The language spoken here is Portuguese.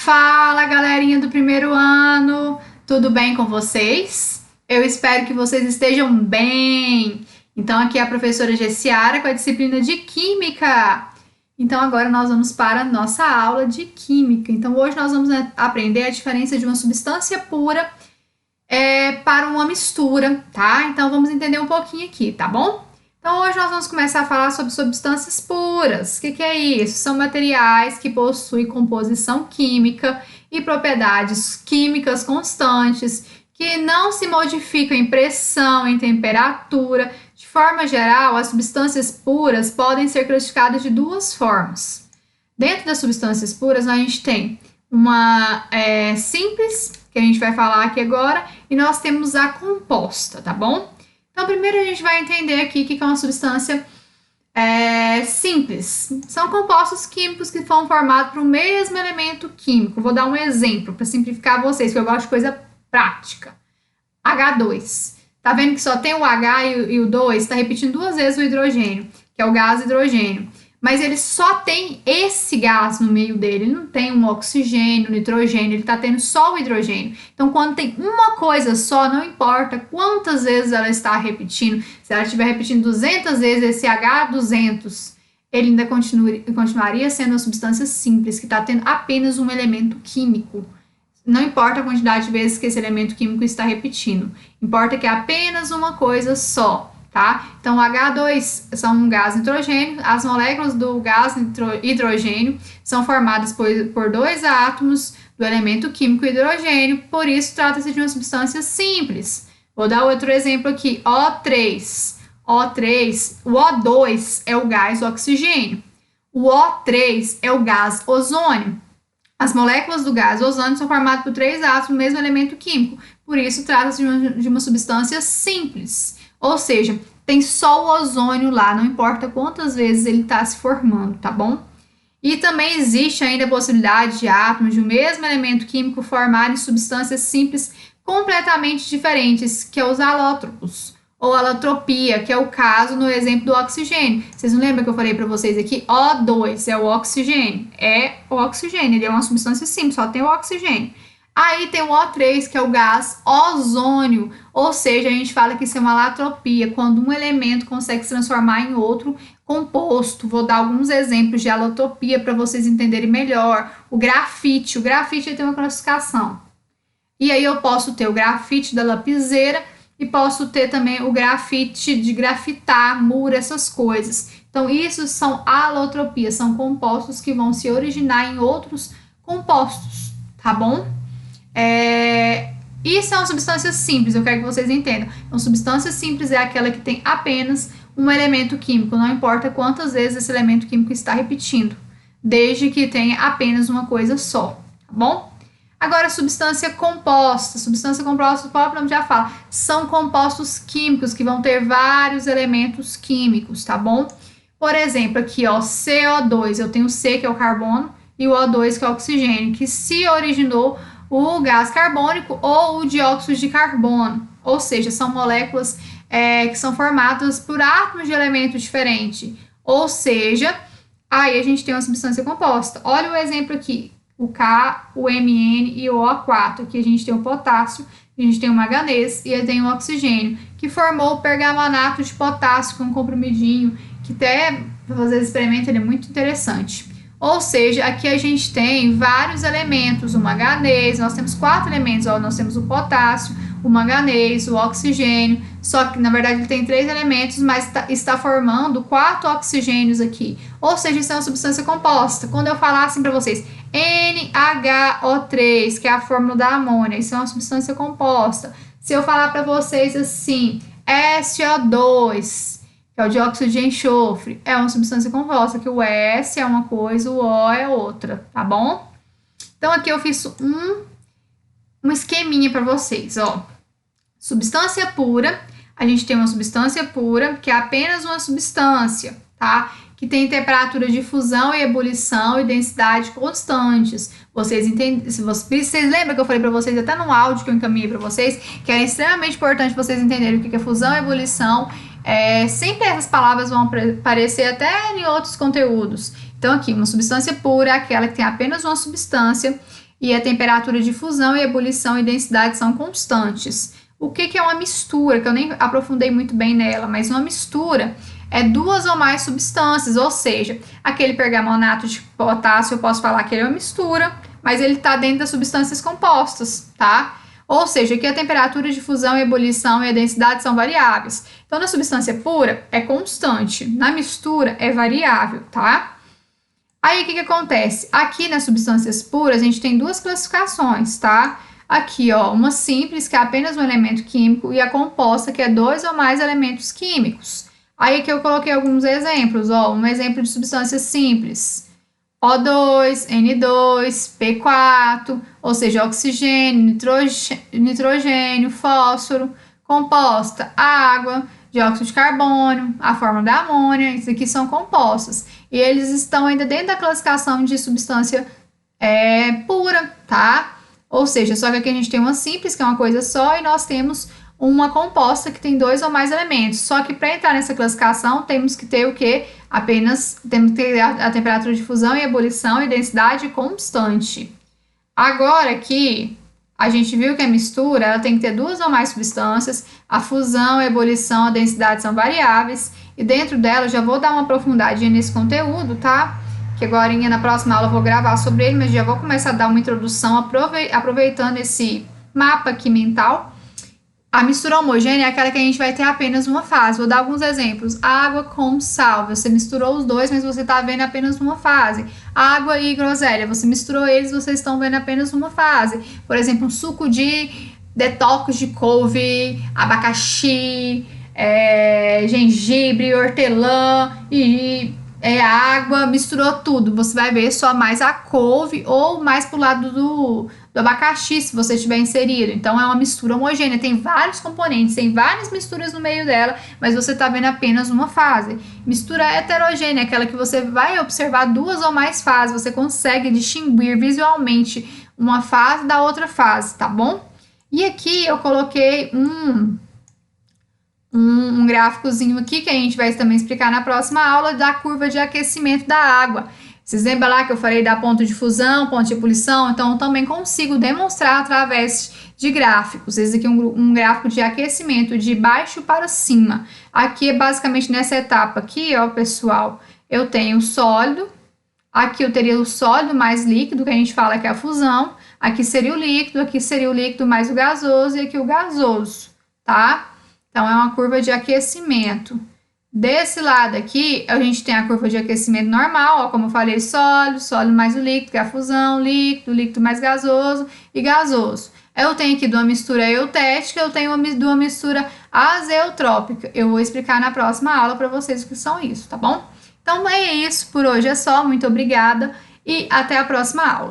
Fala, galerinha do primeiro ano! Tudo bem com vocês? Eu espero que vocês estejam bem. Então, aqui é a professora Gessiara com a disciplina de Química. Então, agora nós vamos para a nossa aula de Química. Então, hoje nós vamos aprender a diferença de uma substância pura para uma mistura, tá? Então, vamos entender um pouquinho aqui, tá bom? Então, hoje nós vamos começar a falar sobre substâncias puras. O que é isso? São materiais que possuem composição química e propriedades químicas constantes, que não se modificam em pressão, em temperatura. De forma geral, as substâncias puras podem ser classificadas de duas formas. Dentro das substâncias puras, a gente tem uma simples, que a gente vai falar aqui agora, e nós temos a composta, tá bom? Então, primeiro a gente vai entender aqui o que é uma substância simples. São compostos químicos que foram formados por um mesmo elemento químico. Vou dar um exemplo para simplificar vocês, porque eu gosto de coisa prática. H2. Tá vendo que só tem o H e o 2? Está repetindo duas vezes o hidrogênio, que é o gás hidrogênio. Mas ele só tem esse gás no meio dele, ele não tem um oxigênio, um nitrogênio, ele está tendo só o hidrogênio. Então, quando tem uma coisa só, não importa quantas vezes ela está repetindo, se ela estiver repetindo 200 vezes esse H200, ele ainda continuaria sendo uma substância simples, que está tendo apenas um elemento químico. Não importa a quantidade de vezes que esse elemento químico está repetindo, importa que é apenas uma coisa só. Tá? Então, o H2 são um gás nitrogênio, as moléculas do gás hidrogênio são formadas por dois átomos do elemento químico hidrogênio, por isso trata-se de uma substância simples. Vou dar outro exemplo aqui, O3. O O2 é o gás oxigênio, o O3 é o gás ozônio. As moléculas do gás ozônio são formadas por três átomos do mesmo elemento químico, por isso trata-se de uma substância simples. Ou seja, tem só o ozônio lá, não importa quantas vezes ele está se formando, tá bom? E também existe ainda a possibilidade de átomos de um mesmo elemento químico formarem substâncias simples completamente diferentes, que é os alótropos, ou alotropia, que é o caso no exemplo do oxigênio. Vocês não lembram que eu falei para vocês aqui? O2 é o oxigênio, ele é uma substância simples, só tem o oxigênio. Aí tem o O3, que é o gás ozônio, ou seja, a gente fala que isso é uma alotropia, quando um elemento consegue se transformar em outro composto. Vou dar alguns exemplos de alotropia para vocês entenderem melhor. O grafite tem uma classificação. E aí eu posso ter o grafite da lapiseira e posso ter também o grafite de grafitar, muro, essas coisas. Então, isso são alotropias, são compostos que vão se originar em outros compostos, tá bom? Isso é uma substância simples, eu quero que vocês entendam. Uma substância simples é aquela que tem apenas um elemento químico, não importa quantas vezes esse elemento químico está repetindo, desde que tenha apenas uma coisa só, tá bom? Agora, substância composta, o próprio nome já fala, são compostos químicos que vão ter vários elementos químicos, tá bom? Por exemplo, aqui, ó, CO2, eu tenho o C, que é o carbono, e o O2, que é o oxigênio, que se originou o gás carbônico ou o dióxido de carbono, ou seja, são moléculas que são formadas por átomos de elementos diferentes, ou seja, aí a gente tem uma substância composta. Olha o exemplo aqui, o K, o Mn e o O4, aqui a gente tem o potássio, a gente tem o manganês e tem o oxigênio, que formou o pergamanato de potássio, que é um comprimidinho, que até para fazer esse experimento ele é muito interessante. Ou seja, aqui a gente tem vários elementos, o manganês, nós temos 4 elementos, ó, nós temos o potássio, o manganês, o oxigênio, só que na verdade ele tem 3 elementos, mas está formando 4 oxigênios aqui. Ou seja, isso é uma substância composta. Quando eu falar assim para vocês, NHO3, que é a fórmula da amônia, isso é uma substância composta. Se eu falar para vocês assim, SO2, que é o dióxido de enxofre, é uma substância composta, que o S é uma coisa, o O é outra, tá bom? Então, aqui eu fiz um esqueminha para vocês, ó. Substância pura, a gente tem uma substância pura, que é apenas uma substância, tá? Que tem temperatura de fusão e ebulição e densidade constantes. Vocês entendem? Vocês lembram que eu falei para vocês, até no áudio que eu encaminhei para vocês, que é extremamente importante vocês entenderem o que é fusão e ebulição. Sempre essas palavras vão aparecer até em outros conteúdos. Então, aqui, uma substância pura é aquela que tem apenas uma substância e a temperatura de fusão e ebulição e densidade são constantes. O que é uma mistura? Que eu nem aprofundei muito bem nela, mas uma mistura é duas ou mais substâncias, ou seja, aquele pergamonato de potássio, eu posso falar que ele é uma mistura, mas ele está dentro das substâncias compostas, tá? Ou seja, aqui a temperatura de fusão e ebulição e a densidade são variáveis. Então, na substância pura é constante, na mistura é variável, tá? Aí, o que acontece? Aqui nas substâncias puras, a gente tem duas classificações, tá? Aqui, ó, uma simples, que é apenas um elemento químico, e a composta, que é dois ou mais elementos químicos. Aí, aqui eu coloquei alguns exemplos, ó, um exemplo de substância simples. O2, N2, P4, ou seja, oxigênio, nitrogênio, fósforo, composta, água, dióxido de carbono, a forma da amônia, isso aqui são compostos. E eles estão ainda dentro da classificação de substância pura, tá? Ou seja, só que aqui a gente tem uma simples, que é uma coisa só, e nós temos uma composta que tem dois ou mais elementos. Só que para entrar nessa classificação, temos que ter o quê? Temos que ter a temperatura de fusão e ebulição e densidade constante. Agora aqui, a gente viu que a mistura, ela tem que ter duas ou mais substâncias, a fusão, a ebulição, a densidade são variáveis, e dentro dela, eu já vou dar uma aprofundadinha nesse conteúdo, tá? Que agora na próxima aula eu vou gravar sobre ele, mas já vou começar a dar uma introdução aproveitando esse mapa aqui mental. A mistura homogênea é aquela que a gente vai ter apenas uma fase. Vou dar alguns exemplos. Água com sal. Você misturou os dois, mas você está vendo apenas uma fase. Água e groselha. Você misturou eles, vocês estão vendo apenas uma fase. Por exemplo, um suco de detox de couve, abacaxi, gengibre, hortelã e água. Misturou tudo. Você vai ver só mais a couve ou mais pro lado do abacaxi, se você tiver inserido. Então, é uma mistura homogênea, tem vários componentes, tem várias misturas no meio dela, mas você está vendo apenas uma fase. Mistura heterogênea, aquela que você vai observar duas ou mais fases, você consegue distinguir visualmente uma fase da outra fase, tá bom? E aqui eu coloquei um gráficozinho aqui, que a gente vai também explicar na próxima aula, da curva de aquecimento da água. Vocês lembram lá que eu falei da ponto de fusão, ponto de ebulição? Então, eu também consigo demonstrar através de gráficos. Esse aqui é um gráfico de aquecimento de baixo para cima. Aqui é basicamente nessa etapa aqui, ó, pessoal, eu tenho o sólido. Aqui eu teria o sólido mais líquido, que a gente fala que é a fusão. Aqui seria o líquido, aqui seria o líquido mais o gasoso e aqui o gasoso, tá? Então, é uma curva de aquecimento. Desse lado aqui, a gente tem a curva de aquecimento normal, ó, como eu falei, sólido, sólido mais o líquido, que é a fusão, líquido, líquido mais gasoso e gasoso. Eu tenho aqui de uma mistura eutética, eu tenho de uma mistura azeotrópica. Eu vou explicar na próxima aula para vocês o que são isso, tá bom? Então é isso, por hoje é só, muito obrigada e até a próxima aula.